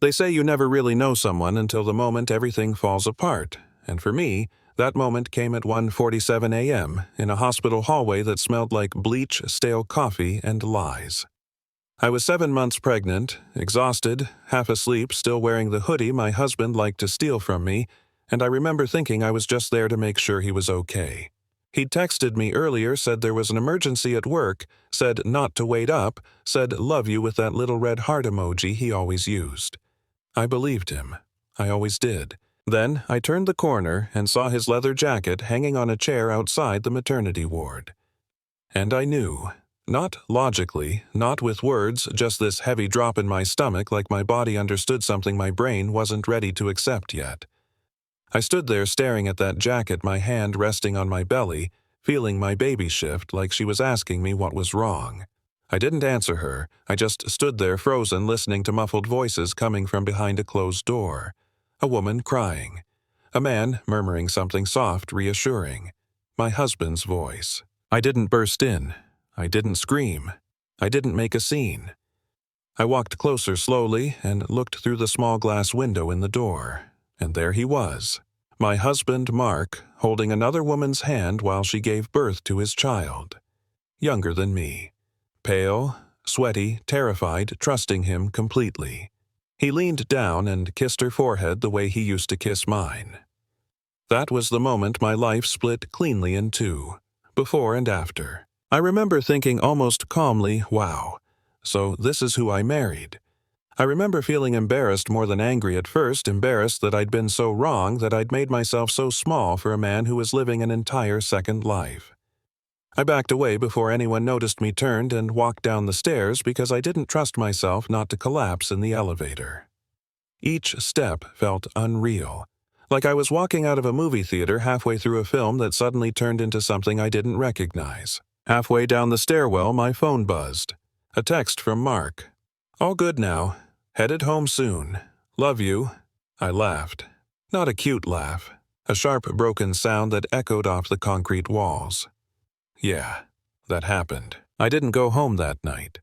They say you never really know someone until the moment everything falls apart, and for me, that moment came at 1:47 a.m. in a hospital hallway that smelled like bleach, stale coffee, and lies. I was 7 months pregnant, exhausted, half asleep, still wearing the hoodie my husband liked to steal from me, and I remember thinking I was just there to make sure he was okay. He'd texted me earlier, said there was an emergency at work, said not to wait up, said love you with that little red heart emoji he always used. I believed him. I always did. Then I turned the corner and saw his leather jacket hanging on a chair outside the maternity ward. And I knew. Not logically, not with words, just this heavy drop in my stomach like my body understood something my brain wasn't ready to accept yet. I stood there staring at that jacket, my hand resting on my belly, feeling my baby shift like she was asking me what was wrong. I didn't answer her. I just stood there frozen, listening to muffled voices coming from behind a closed door. A woman crying. A man murmuring something soft, reassuring. My husband's voice. I didn't burst in. I didn't scream. I didn't make a scene. I walked closer slowly and looked through the small glass window in the door. And there he was. My husband, Mark, holding another woman's hand while she gave birth to his child. Younger than me. Pale, sweaty, terrified, trusting him completely. He leaned down and kissed her forehead the way he used to kiss mine. That was the moment my life split cleanly in two, before and after. I remember thinking almost calmly, wow, so this is who I married. I remember feeling embarrassed more than angry at first, embarrassed that I'd been so wrong, that I'd made myself so small for a man who was living an entire second life. I backed away before anyone noticed me, turned and walked down the stairs because I didn't trust myself not to collapse in the elevator. Each step felt unreal, like I was walking out of a movie theater halfway through a film that suddenly turned into something I didn't recognize. Halfway down the stairwell, my phone buzzed. A text from Mark. All good now. Headed home soon. Love you. I laughed. Not a cute laugh. A sharp, broken sound that echoed off the concrete walls. Yeah, that happened. I didn't go home that night.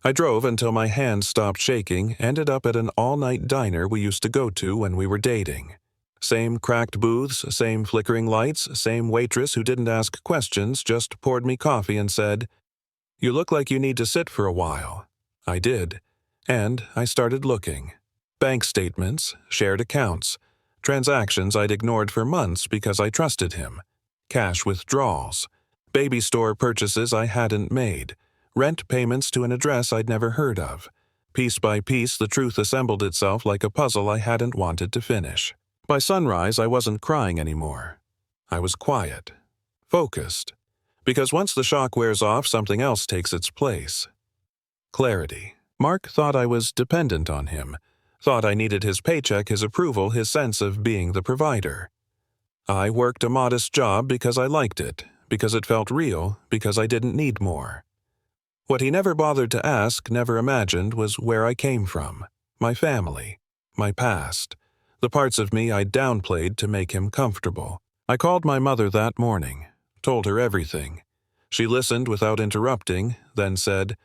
I drove until my hands stopped shaking, ended up at an all-night diner we used to go to when we were dating. Same cracked booths, same flickering lights, same waitress who didn't ask questions, just poured me coffee and said, "You look like you need to sit for a while." I did, and I started looking. Bank statements, shared accounts, transactions I'd ignored for months because I trusted him, cash withdrawals, baby store purchases I hadn't made, rent payments to an address I'd never heard of. Piece by piece, the truth assembled itself like a puzzle I hadn't wanted to finish. By sunrise, I wasn't crying anymore. I was quiet, focused, because once the shock wears off, something else takes its place. Clarity. Mark thought I was dependent on him, thought I needed his paycheck, his approval, his sense of being the provider. I worked a modest job because I liked it, because it felt real, because I didn't need more. What he never bothered to ask, never imagined, was where I came from, my family, my past. The parts of me I downplayed to make him comfortable. I called my mother that morning, told her everything. She listened without interrupting, then said,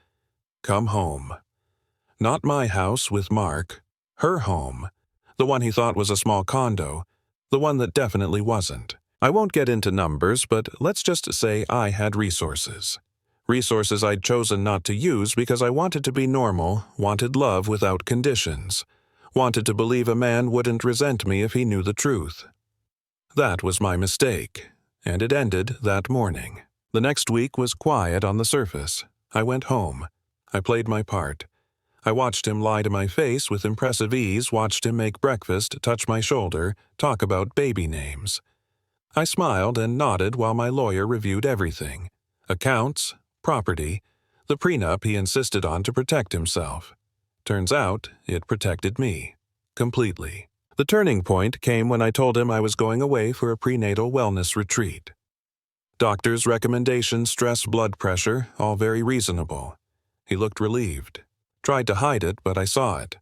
"Come home." Not my house with Mark, her home. The one he thought was a small condo, the one that definitely wasn't. I won't get into numbers, but let's just say I had resources. Resources I'd chosen not to use because I wanted to be normal, wanted love without conditions. Wanted to believe a man wouldn't resent me if he knew the truth. That was my mistake, and it ended that morning. The next week was quiet on the surface. I went home. I played my part. I watched him lie to my face with impressive ease, watched him make breakfast, touch my shoulder, talk about baby names. I smiled and nodded while my lawyer reviewed everything. Accounts, property, the prenup he insisted on to protect himself. Turns out, it protected me. Completely. The turning point came when I told him I was going away for a prenatal wellness retreat. Doctor's recommendations, stress, blood pressure, all very reasonable. He looked relieved. Tried to hide it, but I saw it.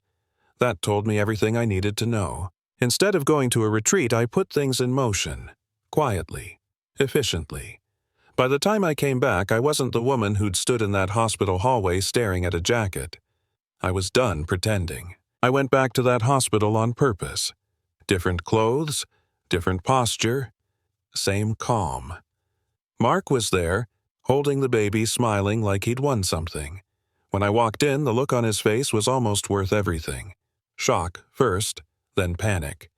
That told me everything I needed to know. Instead of going to a retreat, I put things in motion. Quietly. Efficiently. By the time I came back, I wasn't the woman who'd stood in that hospital hallway staring at a jacket. I was done pretending. I went back to that hospital on purpose. Different clothes, different posture, same calm. Mark was there, holding the baby, smiling like he'd won something. When I walked in, the look on his face was almost worth everything. Shock first, then panic,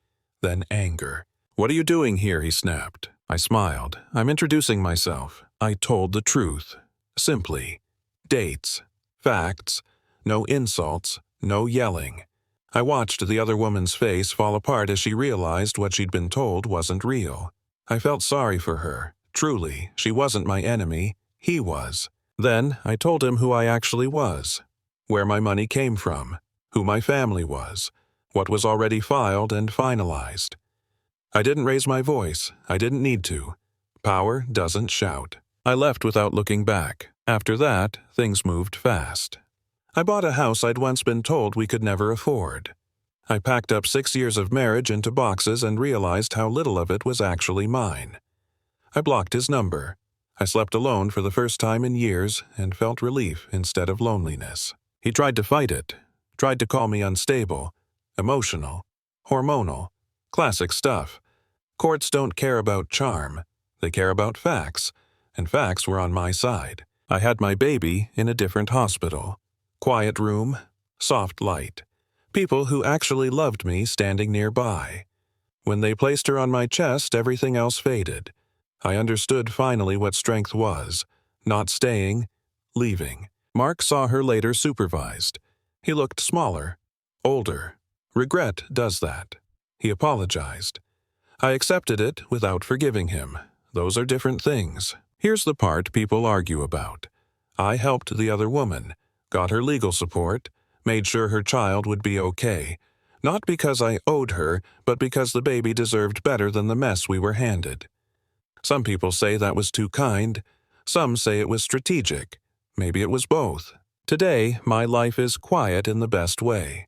then anger. "What are you doing here?" he snapped. I smiled. "I'm introducing myself." I told the truth. Simply. Dates. Facts. No insults. No yelling. I watched the other woman's face fall apart as she realized what she'd been told wasn't real. I felt sorry for her. Truly, she wasn't my enemy. He was. Then I told him who I actually was, where my money came from, who my family was, what was already filed and finalized. I didn't raise my voice. I didn't need to. Power doesn't shout. I left without looking back. After that, things moved fast. I bought a house I'd once been told we could never afford. I packed up 6 years of marriage into boxes and realized how little of it was actually mine. I blocked his number. I slept alone for the first time in years and felt relief instead of loneliness. He tried to fight it, tried to call me unstable, emotional, hormonal, classic stuff. Courts don't care about charm. They care about facts, and facts were on my side. I had my baby in a different hospital. Quiet room, soft light. People who actually loved me standing nearby. When they placed her on my chest, everything else faded. I understood finally what strength was. Not staying, leaving. Mark saw her later supervised. He looked smaller, older. Regret does that. He apologized. I accepted it without forgiving him. Those are different things. Here's the part people argue about. I helped the other woman, got her legal support, made sure her child would be okay. Not because I owed her, but because the baby deserved better than the mess we were handed. Some people say that was too kind. Some say it was strategic. Maybe it was both. Today, my life is quiet in the best way.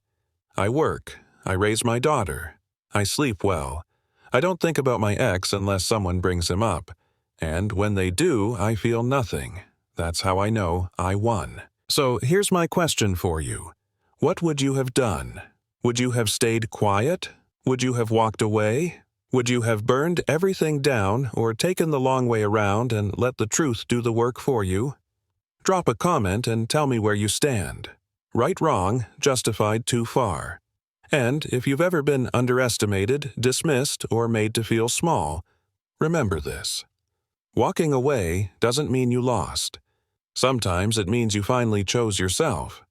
I work. I raise my daughter. I sleep well. I don't think about my ex unless someone brings him up. And when they do, I feel nothing. That's how I know I won. So here's my question for you. What would you have done? Would you have stayed quiet? Would you have walked away? Would you have burned everything down or taken the long way around and let the truth do the work for you? Drop a comment and tell me where you stand. Right, wrong, justified too far. And if you've ever been underestimated, dismissed, or made to feel small, remember this. Walking away doesn't mean you lost. Sometimes it means you finally chose yourself.